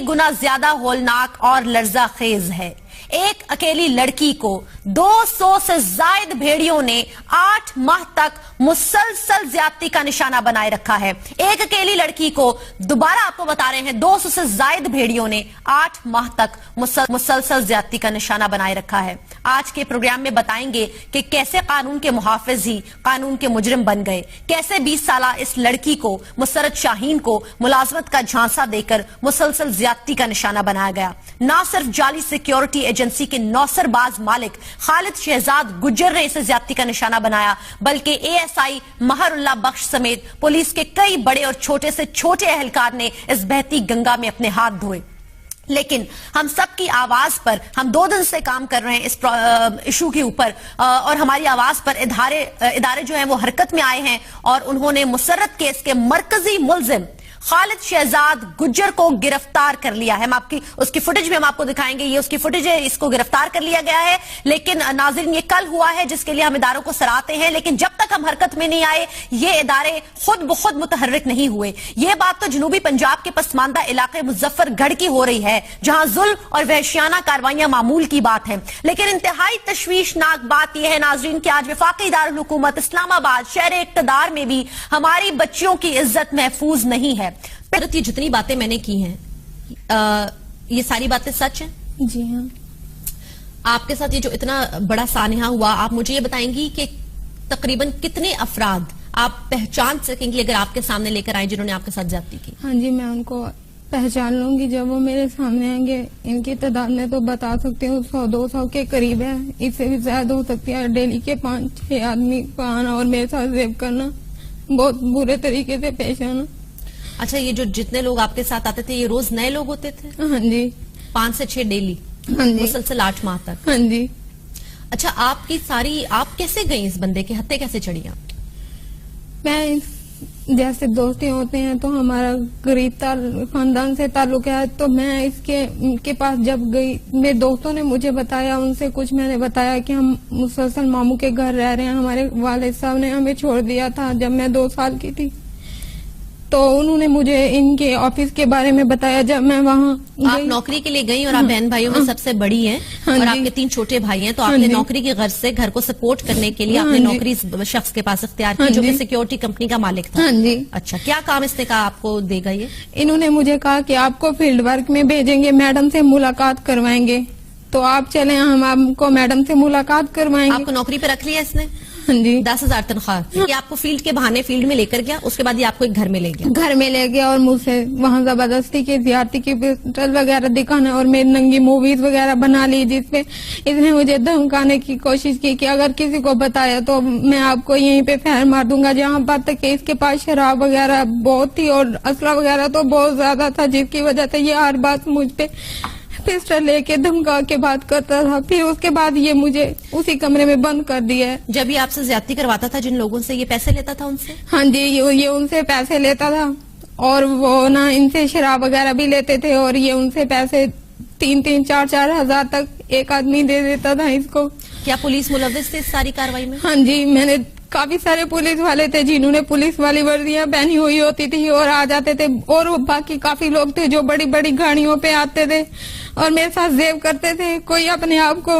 गुना ज्यादा होलनाक और लर्जाखेज है। एक अकेली लड़की को 200 से जायद भेड़ियों ने 8 माह तक मुसलसल ज्यादती का निशाना बनाए रखा है। एक अकेली लड़की को, दोबारा आपको बता रहे हैं, 200 से जायद भेड़ियों ने 8 माह तक मुसलसल ज्यादती का निशाना बनाए रखा है। आज के प्रोग्राम में बताएंगे कि कैसे कानून के मुहाफिज ही कानून के मुजरिम बन गए, कैसे 20 साला इस लड़की को, मुसरत शाहीन को, मुलाजमत का झांसा देकर मुसलसल ज्यादती का निशाना बनाया गया। न सिर्फ जाली सिक्योरिटी एजेंसी के नौसरबाज मालिक खालिद शहजाद गुज्जर ने इसे ज्यादती का निशाना बनाया, बल्कि एएसआई महरुल्लाह बख्श समेत पुलिस के कई बड़े और छोटे से छोटे अहलकार ने इस बहती गंगा में अपने हाथ धोए। लेकिन हम सबकी आवाज पर, हम 2 दिन से काम कर रहे हैं इस इशू के ऊपर, और हमारी आवाज पर इदारे जो हैं वो हरकत में आए हैं और उन्होंने मुसर्रत केस के मरकजी मुलजिम खालिद शहजाद गुज्जर को गिरफ्तार कर लिया है। हम उसकी फुटेज में हम आपको दिखाएंगे, ये उसकी फुटेज है, इसको गिरफ्तार कर लिया गया है। लेकिन नाज़रीन, ये कल हुआ है जिसके लिए हम इदारों को सराहते हैं, लेकिन जब तक हम हरकत में नहीं आए ये इदारे खुद ब खुद मुतहर्रिक नहीं हुए। ये बात तो जनूबी पंजाब के पसमानदा इलाके मुजफ्फरगढ़ की हो रही है, जहां जुल्म और वहशियाना कार्रवाइयां मामूल की बात है। लेकिन इंतहाई तशवीशनाक बात यह है नाज़रीन कि आज वफाकी दारुल हुकूमत इस्लामाबाद शहर इक़्तिदार में भी हमारी बच्चियों की इज्जत महफूज नहीं है। ये जितनी बातें मैंने की हैं, ये सारी बातें सच हैं? जी हाँ। आपके साथ ये जो इतना बड़ा सानहा हुआ, आप मुझे ये बताएंगी कि तकरीबन कितने अफराद आप पहचान सकेंगी अगर आपके सामने लेकर आए जिन्होंने आपके साथ ज्यादती की? हाँ जी, मैं उनको पहचान लूंगी जब वो मेरे सामने आएंगे। इनकी तादाद में तो बता सकती हूँ 100-200 के करीब है, इससे भी ज्यादा हो सकती है। डेली के 5-6 आदमी को आना और मेरे साथ रेप करना, बहुत बुरे तरीके से पेश आना। अच्छा, ये जो जितने लोग आपके साथ आते थे ये रोज नए लोग होते थे? हाँ जी। 5 से 6 डेली? हाँ जी। मुसलसल 8 माह तक? हाँ जी। अच्छा, आप कैसे गई इस बंदे के हत्थे, कैसे चढ़ी आप? मैं, जैसे दोस्ती होते हैं तो हमारा गरीब खानदान से ताल्लुक है, तो मैं इनके पास जब गई, मेरे दोस्तों ने मुझे बताया, उनसे कुछ मैंने बताया कि हम मुसलसल मामू के घर रह रहे हैं। हमारे वालिद साहब ने हमें छोड़ दिया था जब मैं 2 साल की थी, तो उन्होंने मुझे इनके ऑफिस के बारे में बताया। जब मैं वहाँ आप नौकरी के लिए गई और आप बहन भाइयों में सबसे बड़ी हैं, और आपके 3 छोटे भाई हैं, तो आपने नौकरी की गर्ज से घर को सपोर्ट करने के लिए आपने नौकरी शख्स के पास इख्तियार की जो कि सिक्योरिटी कंपनी का मालिक था? हाँ जी। अच्छा, क्या काम इसने कहा आपको देगा ये? इन्होंने मुझे कहा कि आपको फील्ड वर्क में भेजेंगे, मैडम से मुलाकात करवाएंगे, तो आप चले, हम आपको मैडम से मुलाकात करवाएंगे। आपको नौकरी पे रख लिया इसने? हाँ जी। 10,000 तनख्वाह। ये आपको फील्ड के बहाने फील्ड में लेकर गया, उसके बाद ये आपको एक घर में ले गया? घर में ले गया और मुझसे वहाँ जबरदस्ती की ज्यादती की पिस्टल वगैरह दिखाना और मेरी नंगी मूवीज वगैरह बना ली, जिसपे इसने मुझे धमकाने की कोशिश की कि अगर किसी को बताया तो मैं आपको यहीं पे फैर मार दूंगा। जहाँ बात तक कि इसके पास शराब वगैरह बहुत थी और असला वगैरह तो बहुत ज्यादा था, जिसकी वजह से ये हर बात मुझ पे पिस्टल लेके धमका के बात करता था। फिर उसके बाद ये मुझे उसी कमरे में बंद कर दिया है। जब ये आपसे ज्यादती करवाता था जिन लोगों से, ये पैसे लेता था उनसे? हाँ जी, ये उनसे पैसे लेता था और वो ना इनसे शराब वगैरह भी लेते थे, और ये उनसे पैसे 3-3, 4-4 हजार तक एक आदमी दे देता था इसको। क्या पुलिस मुलव्विस थे इस सारी कार्रवाई में? हाँ जी, मैंने काफी सारे पुलिस वाले थे जिन्होंने पुलिस वाली वर्दियां पहनी हुई होती थी और आ जाते थे, और बाकी काफी लोग थे जो बड़ी बड़ी गाड़ियों पे आते थे और मेरे साथ जेब करते थे। कोई अपने आप को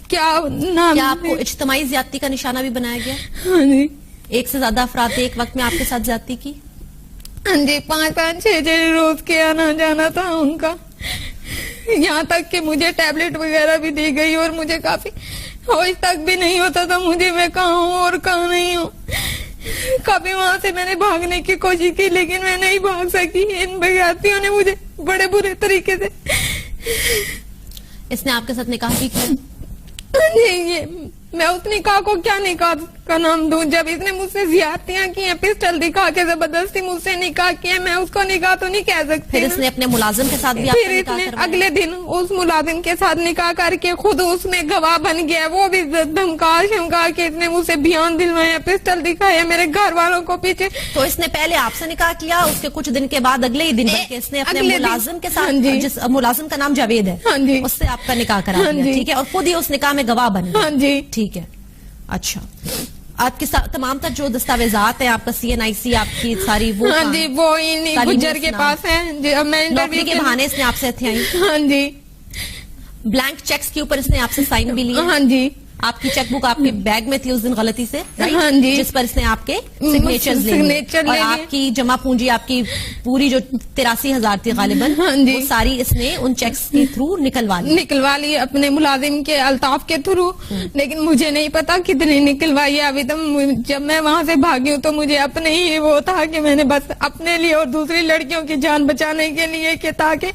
क्या आपको इज्तिमाई ज्यादती का निशाना भी बनाया गया? हाँ जी। 1 से ज्यादा अफराद एक वक्त में आपके साथ ज्यादती की? हाँ जी, 5-5, 6 रोज के आना जाना था उनका। यहाँ तक कि मुझे टैबलेट वगैरह भी दी गई और मुझे काफी होश तक भी नहीं होता था मुझे मैं कहाँ हूँ और कहाँ नहीं हूँ। कभी वहाँ से मैंने भागने की कोशिश की लेकिन मैं नहीं भाग सकी। इन बगातियों ने मुझे बड़े बुरे तरीके से। इसने आपके साथ निकाह भी किया? ये मैं उस निकाह को क्या निकाह का नाम दूं, जब इसने मुझसे ज्यादतियां की हैं, पिस्टल दिखा के जबरदस्ती मुझसे निकाह किया, मैं उसको निकाह तो नहीं कह सकती। फिर इसने अपने मुलाजिम के साथ भी फिर इसने अगले दिन उस मुलाजिम के साथ निकाह करके खुद उसमें गवाह बन गया, वो भी धमका शमका के इसने मुझसे बयान दिलवाया, पिस्टल दिखाया मेरे घर वालों को पीछे। तो इसने पहले आपसे निकाह किया, उसके कुछ दिन के बाद अगले ही दिन इसने अपने मुलाजिम के साथ, जिस मुलाजिम का नाम जावेद है, हाँ जी, उससे आपका निकाह करा दिया, ठीक है, और खुद ही उस निकाह में गवाह बने? हाँ जी, ठीक है। अच्छा, आपके तमाम तर जो दस्तावेजात हैं, आपका CNIC, आपकी सारी वो हाँ जी, वो इन गुज्जर के पास है। मैं नौकरी के बहाने इसने आपसे हथियाई। हाँ जी। ब्लैंक चेक्स के ऊपर इसने आपसे साइन भी लिए। हाँ जी। आपकी चेकबुक आपके बैग में थी उस दिन गलती से, राइट? हाँ जी। जिस पर इसने आपके सिग्नेचर और आपकी जमा पूंजी आपकी पूरी जो 83,000 थी गालिबन, हाँ जी। वो सारी इसने उन चेक्स के थ्रू निकलवा ली अपने मुलाजिम के अल्ताफ के थ्रू। लेकिन मुझे नहीं पता कितनी निकलवाई है अभी तक। जब मैं वहाँ से भागी हूँ तो मुझे अपने ही वो था कि मैंने बस अपने लिए और दूसरी लड़कियों की जान बचाने के लिए कि ताकि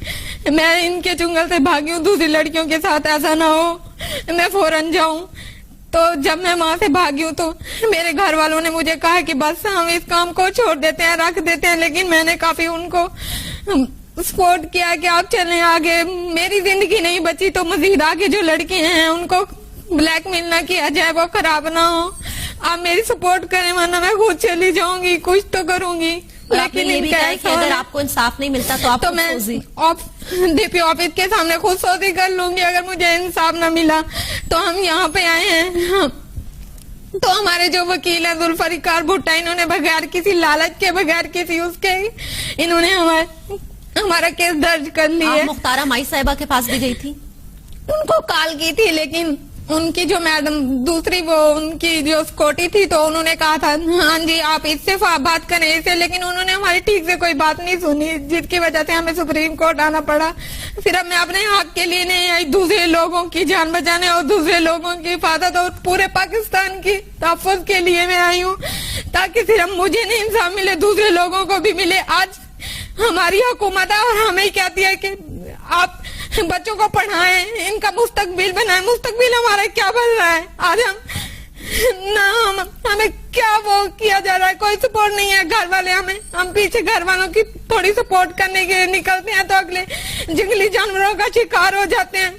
मैं इनके चुंगल से भागी हूँ, दूसरी लड़कियों के साथ ऐसा ना हो, मैं फौरन जाऊं। तो जब मैं वहां से भागी हूँ तो मेरे घर वालों ने मुझे कहा कि बस हम इस काम को छोड़ देते हैं, रख देते हैं। लेकिन मैंने काफी उनको सपोर्ट किया कि आप चलें आगे, मेरी जिंदगी नहीं बची तो मजीद आगे जो लड़के हैं उनको ब्लैकमेल ना किया जाए, वो खराब ना हो। आप मेरी सपोर्ट करें वरना मैं खुद चली जाऊंगी, कुछ तो करूंगी। लेकिन ये भी कहा है कि अगर आपको इंसाफ नहीं मिलता तो आप मैं DP ऑफिस के सामने खुद सोची कर लूंगी अगर मुझे इंसाफ न मिला। तो हम यहाँ पे आए हैं। तो हमारे जो वकील है जुल्फिकार भुट्टा, इन्होंने बगैर किसी लालच के, बगैर किसी उसके, इन्होंने हमारा केस दर्ज कर लिया। मुख्तारा माई साहिबा के पास भी गई थी? उनको कॉल की थी, लेकिन उनकी जो मैडम दूसरी वो उनकी जो स्कॉटी थी तो उन्होंने कहा था हाँ जी आप इससे बात करें इससे, लेकिन उन्होंने हमारी ठीक से कोई बात नहीं सुनी, जिसकी वजह से हमें सुप्रीम कोर्ट आना पड़ा। फिर अब मैं अपने हक के लिए नहीं आई, दूसरे लोगों की जान बचाने और दूसरे लोगों की हिफाजत और पूरे पाकिस्तान की तहफ़्फ़ुज़ के लिए मैं आई हूँ, ताकि सिर्फ मुझे नहीं इंसाफ मिले, दूसरे लोगों को भी मिले। आज हमारी हुकूमत है और हमें कहती है कि आप बच्चों को पढ़ाएं, इनका मुस्तकबिल बनाएं। मुस्तकबिल हमारा क्या बन रहा है? आज हमें क्या वो किया जा रहा है, कोई सपोर्ट नहीं है। घर वाले हम पीछे घर वालों की थोड़ी सपोर्ट करने के लिए निकलते हैं तो अगले जंगली जानवरों का शिकार हो जाते हैं।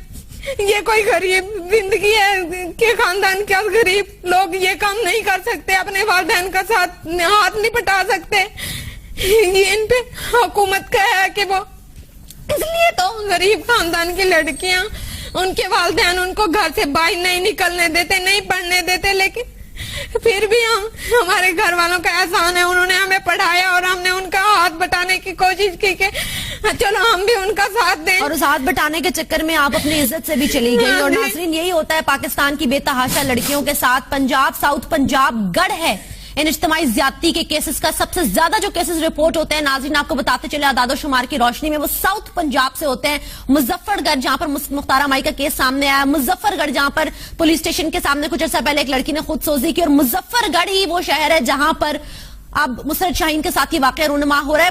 ये कोई गरीब जिंदगी है कि खानदान क्या गरीब लोग ये काम नहीं कर सकते, अपने वालिदैन का साथ हाथ नहीं पटा सकते। ये इन पे हुकूमत का है कि वो, इसलिए तो गरीब खानदान की लड़कियां, उनके वालिदैन उनको घर से बाहर नहीं निकलने देते, नहीं पढ़ने देते। लेकिन फिर भी हमारे घर वालों का एहसान है, उन्होंने हमें पढ़ाया और हमने उनका हाथ बटाने की कोशिश की कि चलो हम भी उनका साथ दें। और उस हाथ बटाने के चक्कर में आप अपनी इज्जत से भी चली गई। और नाज़रीन, यही होता है पाकिस्तान की बेतहाशा लड़कियों के साथ। पंजाब, साउथ पंजाब गढ़ है इन इज्तिमाई ज्यादती के केसेस का। सबसे ज्यादा जो केसेस रिपोर्ट होते हैं, नाज़रीन आपको बताते चले आदादोशुमार की रोशनी में, वो साउथ पंजाब से होते हैं। मुजफ्फरगढ़, जहां पर मुख्तारा माई का केस सामने आया, मुजफ्फरगढ़ जहां पर पुलिस स्टेशन के सामने कुछ अर्सा पहले एक लड़की ने खुद सोजी की, और मुजफ्फरगढ़ ही वो शहर है जहां पर अब मुसरत शाहीन के साथ ही वाकया रूनुमा हो रहा है।